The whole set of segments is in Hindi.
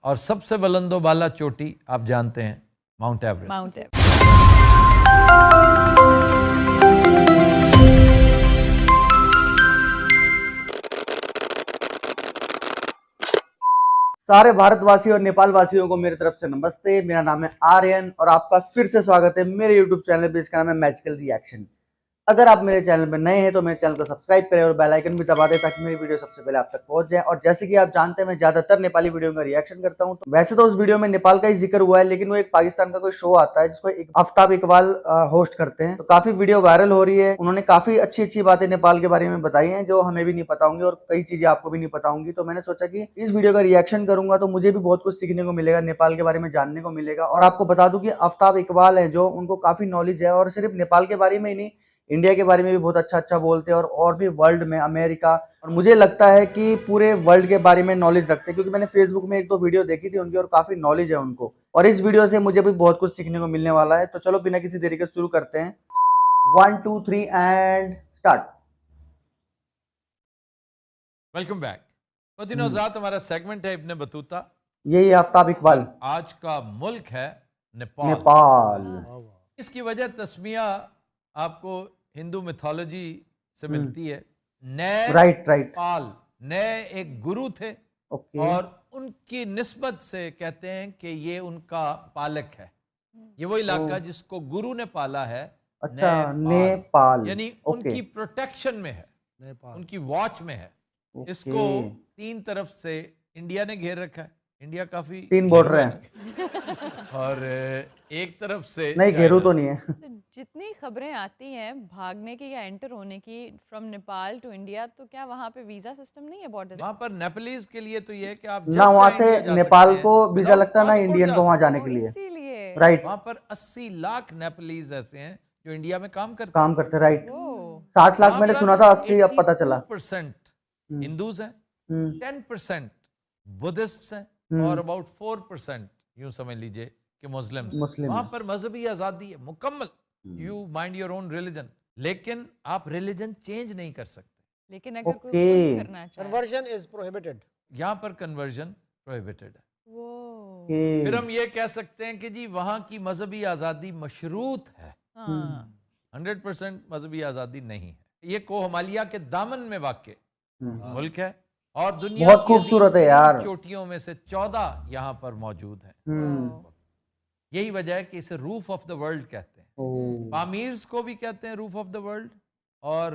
और सबसे बुलंदो बाला चोटी आप जानते हैं, माउंट एवरेस्ट। Mount Everest. सारे भारतवासी और नेपाल वासियों को मेरी तरफ से नमस्ते। मेरा नाम है आर्यन और आपका फिर से स्वागत है मेरे यूट्यूब चैनल पे, जिसका नाम है मैजिकल रिएक्शन। अगर आप मेरे चैनल पर नए हैं तो मेरे चैनल को सब्सक्राइब करें और बेल आइकन भी दबा दें ताकि मेरी वीडियो सबसे पहले आप तक पहुंच जाए। और जैसे कि आप जानते हैं मैं ज्यादातर नेपाली वीडियो का रिएक्शन करता हूं, तो वैसे तो उस वीडियो में नेपाल का ही जिक्र हुआ है, लेकिन वो एक पाकिस्तान का कोई शो आता है जिसको आफ्ताब इकबाल होस्ट करते हैं। तो काफी वीडियो वायरल हो रही है। उन्होंने काफी अच्छी अच्छी बातें नेपाल के बारे में बताई हैं जो हमें भी नहीं पता होंगी और कई चीजें आपको भी नहीं पता होंगी। तो मैंने सोचा कि इस वीडियो का रिएक्शन करूंगा तो मुझे भी बहुत कुछ सीखने को मिलेगा, नेपाल के बारे में जानने को मिलेगा। और आपको बता दूं कि आफ्ताब इकबाल है जो, उनको काफी नॉलेज है और सिर्फ नेपाल के बारे में ही नहीं, इंडिया के बारे में भी बहुत अच्छा अच्छा बोलते हैं और भी वर्ल्ड में, अमेरिका, और मुझे लगता है कि पूरे वर्ल्ड के बारे में नॉलेज रखते हैं, क्योंकि मैंने फेसबुक में एक दो वीडियो देखी थी उनकी और काफी नॉलेज है उनको। और इस वीडियो से मुझे भी बहुत कुछ सीखने को मिलने वाला है। तो चलो बिना किसी देरी के शुरू करते हैं। 1 2 3 एंड स्टार्ट। Welcome back. तो दिनों रात हमारा सेगमेंट है इब्ने बतूता। यही आफ्ताब इकबाल। आज का मुल्क है नेपाल। नेपाल। इसकी वजह तस्मिया आपको हिंदू मिथोलॉजी से मिलती है। नए राइट। पाल, नए एक गुरु थे और उनकी निस्बत से कहते हैं कि ये उनका पालक है। ये वो इलाका जिसको गुरु ने पाला है। अच्छा, नेपाल यानी उनकी प्रोटेक्शन में है, उनकी वॉच में है। इसको तीन तरफ से इंडिया ने घेर रखा है। इंडिया काफी 3 बॉर्डर है और एक तरफ से नहीं, घेरू तो नहीं है। तो जितनी खबरें आती हैं भागने की या एंटर होने की फ्रॉम नेपाल टू इंडिया, तो क्या वहाँ पे वीजा सिस्टम नहीं है बॉर्डर? वहाँ पर नेपालीज के लिए तो ये है कि आप ना वहाँ से नेपाल को वीजा लगता है ना इंडियन को वहाँ जाने के लिए। इसीलिए राइट। वहाँ पर 80 लाख नेपालीज ऐसे हैं जो इंडिया में काम करते हैं। राइट। 60 लाख मैंने सुना था, 80 अब पता चला। 2% हिंदूज हैं, 10% बुद्धिस्ट हैं और अबाउट 4% यूं समझ लीजिए कि मुस्लिम। वहां पर मजहबी आजादी है मुकम्मल। You mind your own religion, लेकिन आप रिलीजन चेंज नहीं कर सकते। लेकिन अगर कोई खुद करना चाहे, कन्वर्जन इज प्रोहिबिटेड। यहाँ पर कन्वर्जन प्रोहिबिटेड है। फिर हम ये कह सकते हैं कि जी वहां की मजहबी आजादी मशरूत है। 100% मजहबी आजादी नहीं है। ये कोहमालिया के दामन में वाक़ मुल्क है और दुनिया बहुत खूबसूरत है यार। चोटियों में से 14 यहाँ पर मौजूद हैं। यही वजह है कि इसे रूफ ऑफ द वर्ल्ड कहते हैं। पामीर्स को भी कहते हैं रूफ ऑफ द वर्ल्ड और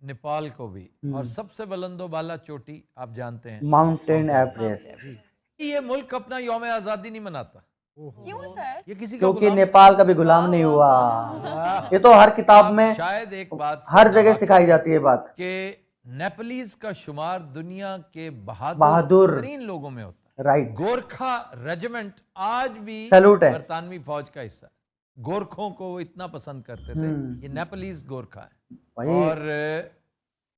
नेपाल को भी। और सबसे बुलंदो बाला चोटी आप जानते हैं, माउंटेन एवरेस्ट। ये मुल्क अपना यौम आजादी नहीं मनाता। क्यों सर? ये किसी का क्योंकि नेपाल कभी गुलाम नहीं हुआ। ये तो हर किताब में, शायद एक बात हर जगह सिखाई जाती है बात कि नेपालीज का शुमार दुनिया के बहादुर तरीन लोगों में होता है। राइट। गोरखा रेजिमेंट आज भी सैल्यूट है, बरतानवी फौज का हिस्सा है। गोरखों को वो इतना पसंद करते थे। ये नेपालीज गोरखा है और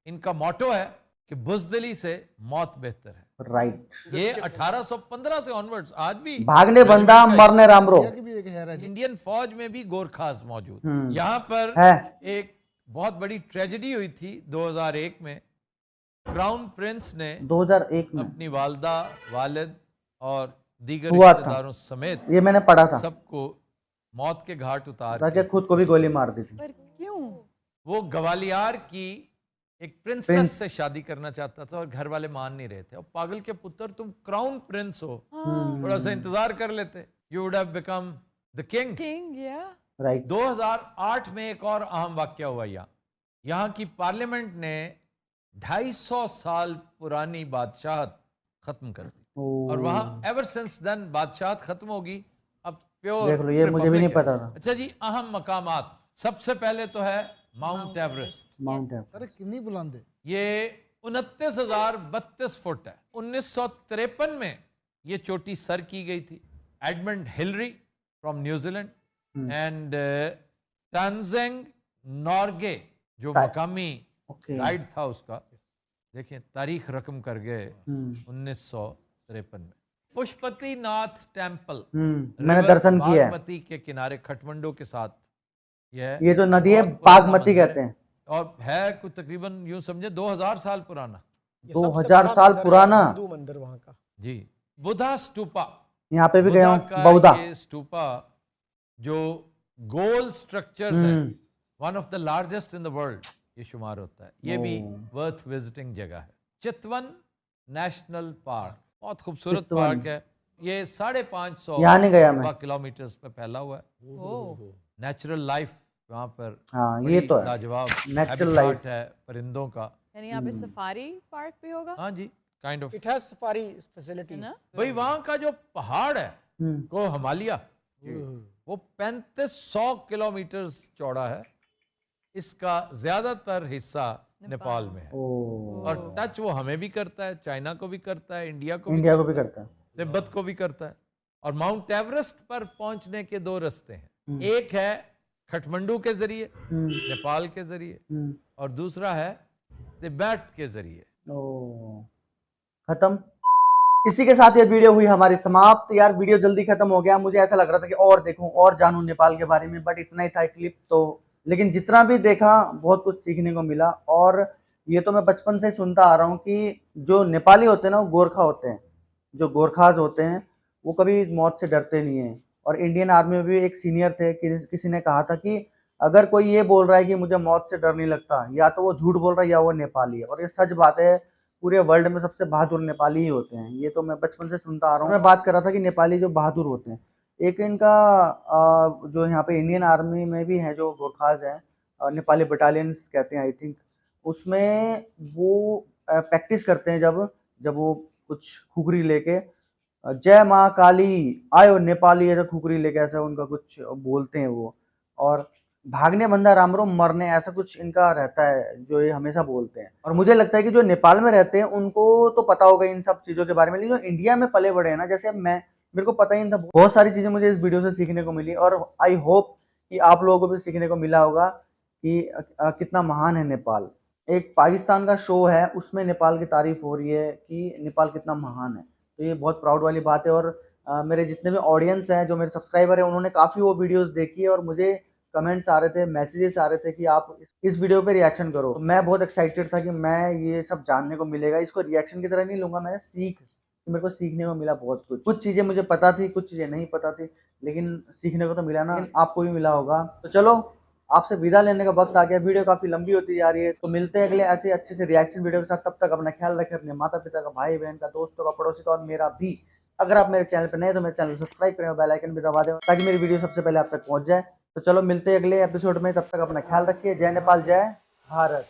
इनका मोटो है कि बुज़दिली से मौत बेहतर है। राइट। ये 1815 से ऑनवर्ड्स आज भी भागने बंदा मरने रामरो। इंडियन फौज में भी गोरखास मौजूद। यहाँ पर एक बहुत बड़ी ट्रेजेडी हुई थी 2001 में। क्राउन प्रिंस ने 2001 में अपनी वालदा, वालिद और दीगर रिश्तेदारों समेत ये मैंने पढ़ा था, सबको मौत के घाट उतार के खुद को भी गोली मार दी थी। पर क्यों? वो ग्वालियर की एक प्रिंसेस से शादी करना चाहता था और घर वाले मान नहीं रहे थे। और पागल के पुत्र, तुम क्राउन प्रिंस हो, थोड़ा सा इंतजार कर लेते, you would have become the king. Right. 2008 में एक और अहम वाकया हुआ। यहाँ की पार्लियामेंट ने 250 साल पुरानी बादशाहत खत्म कर दी और वहां एवर सिंस देन बादशाहत खत्म होगी। अब प्योर देख लो, ये मुझे भी नहीं पता था। अच्छा जी, अहम मकामात सबसे पहले तो है माउंट एवरेस्ट। माउंट एवरेस्ट अरे कितनी बुलंद है ये 29,032 फुट है। 1953 में ये चोटी सर की गई थी। Edmund Hillary from New Zealand and Tenzing Norgay जो मकामी गाइड था उसका, देखिए तारीख रकम कर गए 1953 में। पुष्पतिनाथ टेम्पल मैंने दर्शन किया है। बागमती के किनारे खटमंडो के साथ ये जो नदी है बागमती कहते हैं और है कुछ तकरीबन यूं समझे 2000 साल पुराना। 2000 साल पुराना हिंदू मंदिर वहाँ का। जी, बुधा स्तूपा, यहाँ पे भी गया बुधा हूँ, का बौद्धा। ये स्तूपा जो गोल स्ट्रक्चर्स है, one of the largest in the world ये शुमार होता है। ये भी वर्थ विजिटिंग जगह है। चितवन नेशनल पार्क, बहुत खूबसूरत चितवन। पार्क है। ये 550 यहाँ नहीं गया मैं। किलोमीटर्स पे फैला हुआ है। ओह, नेचुरल लाइफ वहाँ पर हाँ ये बड़ी तो है, लाजवाब नेचुरल habitat लाइफ। है परिंदों का। यानी यहाँ पे सफारी पार्क भी होगा, हाँ जी, kind of. It has safari है facilities. ना? भाई वहाँ का जो पहाड़ है को हिमालय, वो 3500 किलोमीटर चौड़ा है। इसका ज्यादातर हिस्सा नेपाल में है ओ, और टच वो हमें भी करता है, चाइना को भी करता है, इंडिया को इंडिया को भी भी करता है। तिब्बत को भी करता है। और माउंट एवरेस्ट पर पहुंचने के दो रास्ते हैं, एक है खटमंडू के जरिए नेपाल के जरिए और दूसरा है तिब्बत के जरिए। ओ, खत्म। इसी के साथ ये वीडियो हुई हमारी समाप्त। यार वीडियो जल्दी खत्म हो गया, मुझे ऐसा लग रहा था कि और देखूं और जानूं नेपाल के बारे में, बट इतना ही था क्लिप तो। लेकिन जितना भी देखा बहुत कुछ सीखने को मिला। और ये तो मैं बचपन से सुनता आ रहा हूँ कि जो नेपाली होते हैं ना वो गोरखा होते हैं, जो गोरखाज होते हैं वो कभी मौत से डरते नहीं हैं। और इंडियन आर्मी में भी एक सीनियर थे, किसी ने कहा था कि अगर कोई ये बोल रहा है कि मुझे मौत से डर नहीं लगता, या तो वो झूठ बोल रहा है या वो नेपाली है। और ये सच बात है, पूरे वर्ल्ड में सबसे बहादुर नेपाली ही होते हैं। ये तो मैं बचपन से सुनता आ रहा हूँ। मैं बात कर रहा था कि नेपाली जो बहादुर होते हैं, एक इनका जो यहाँ पे इंडियन आर्मी में भी है जो गोरखाज है, नेपाली बटालियंस कहते हैं आई थिंक, उसमें वो प्रैक्टिस करते हैं जब वो कुछ खुखरी लेके जय माँ काली आयो नेपाली ऐसा खुखरी लेके ऐसा उनका कुछ बोलते हैं वो। और भागने बंदा रामरो मरने ऐसा कुछ इनका रहता है जो ये हमेशा बोलते हैं। और मुझे लगता है कि जो नेपाल में रहते हैं उनको तो पता होगा इन सब चीज़ों के बारे में, लेकिन जो इंडिया में पले बड़े हैं ना, जैसे मेरे को पता ही नहीं था। बहुत सारी चीज़ें मुझे इस वीडियो से सीखने को मिली और आई होप कि आप लोगों को भी सीखने को मिला होगा कि कितना महान है नेपाल। एक पाकिस्तान का शो है उसमें नेपाल की तारीफ हो रही है कि नेपाल कितना महान है, तो ये बहुत प्राउड वाली बात है। और मेरे जितने भी ऑडियंस हैं, जो मेरे सब्सक्राइबर हैं, उन्होंने काफ़ी वो वीडियोस देखी है और मुझे कमेंट्स आ रहे थे, मैसेजेस आ रहे थे कि आप इस वीडियो पे रिएक्शन करो। मैं बहुत एक्साइटेड था कि मैं ये सब जानने को मिलेगा। इसको रिएक्शन की तरह नहीं लूँगा, मैं मेरे को सीखने को मिला बहुत कुछ चीज़ें मुझे पता थी, कुछ चीज़ें नहीं पता थी, लेकिन सीखने को तो मिला ना, आपको भी मिला होगा। तो चलो आपसे विदा लेने का वक्त आ गया। वीडियो काफ़ी लंबी होती जा रही है, तो मिलते हैं अगले ऐसे अच्छे से रिएक्शन वीडियो के साथ। तब तक अपना ख्याल रखें, अपने माता पिता का, भाई बहन का, दोस्तों का, पड़ोसी का और मेरा भी। अगर आप मेरे चैनल पर नए तो मेरे चैनल सब्सक्राइब करें और बेल आइकन भी दबा दें ताकि मेरी वीडियो सबसे पहले आप तक पहुंच जाए। तो चलो मिलते हैं अगले एपिसोड में, तब तक अपना ख्याल रखिए। जय नेपाल, जय भारत।